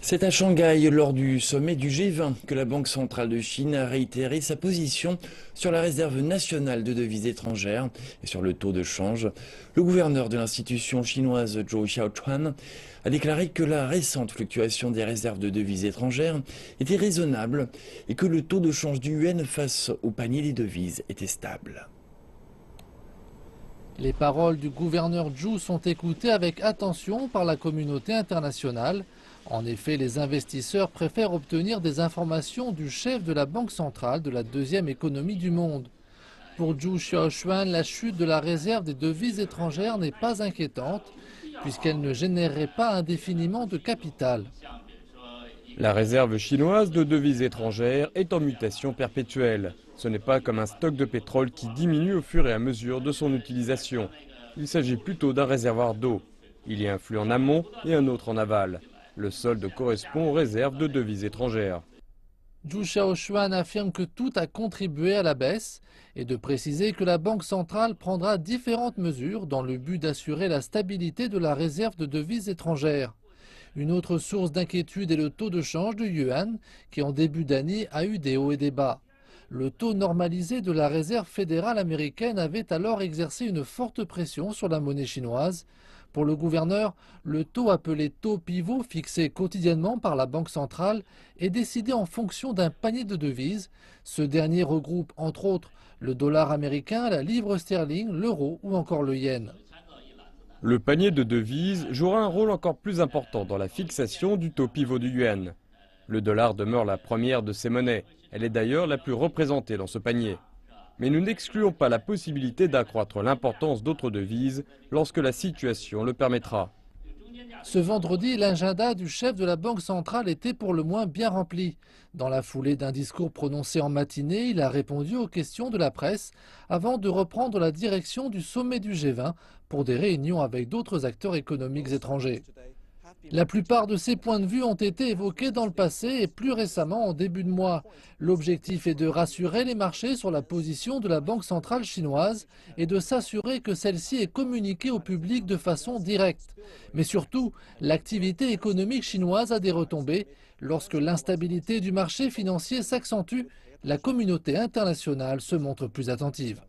C'est à Shanghai, lors du sommet du G20, que la Banque centrale de Chine a réitéré sa position sur la réserve nationale de devises étrangères et sur le taux de change. Le gouverneur de l'institution chinoise, Zhou Xiaochuan, a déclaré que la récente fluctuation des réserves de devises étrangères était raisonnable et que le taux de change du yuan face au panier des devises était stable. Les paroles du gouverneur Zhou sont écoutées avec attention par la communauté internationale. En effet, les investisseurs préfèrent obtenir des informations du chef de la Banque centrale de la deuxième économie du monde. Pour Zhou Xiaochuan, la chute de la réserve des devises étrangères n'est pas inquiétante, puisqu'elle ne générerait pas indéfiniment de capital. La réserve chinoise de devises étrangères est en mutation perpétuelle. Ce n'est pas comme un stock de pétrole qui diminue au fur et à mesure de son utilisation. Il s'agit plutôt d'un réservoir d'eau. Il y a un flux en amont et un autre en aval. Le solde correspond aux réserves de devises étrangères. Zhou Xiaochuan affirme que tout a contribué à la baisse et de préciser que la Banque centrale prendra différentes mesures dans le but d'assurer la stabilité de la réserve de devises étrangères. Une autre source d'inquiétude est le taux de change du yuan qui en début d'année a eu des hauts et des bas. Le taux normalisé de la réserve fédérale américaine avait alors exercé une forte pression sur la monnaie chinoise. Pour le gouverneur, le taux appelé taux pivot fixé quotidiennement par la Banque centrale est décidé en fonction d'un panier de devises. Ce dernier regroupe entre autres le dollar américain, la livre sterling, l'euro ou encore le yen. Le panier de devises jouera un rôle encore plus important dans la fixation du taux pivot du yuan. Le dollar demeure la première de ces monnaies. Elle est d'ailleurs la plus représentée dans ce panier. Mais nous n'excluons pas la possibilité d'accroître l'importance d'autres devises lorsque la situation le permettra. Ce vendredi, l'agenda du chef de la Banque centrale était pour le moins bien rempli. Dans la foulée d'un discours prononcé en matinée, il a répondu aux questions de la presse avant de reprendre la direction du sommet du G20 pour des réunions avec d'autres acteurs économiques étrangers. La plupart de ces points de vue ont été évoqués dans le passé et plus récemment en début de mois. L'objectif est de rassurer les marchés sur la position de la Banque centrale chinoise et de s'assurer que celle-ci est communiquée au public de façon directe. Mais surtout, l'activité économique chinoise a des retombées. Lorsque l'instabilité du marché financier s'accentue, la communauté internationale se montre plus attentive.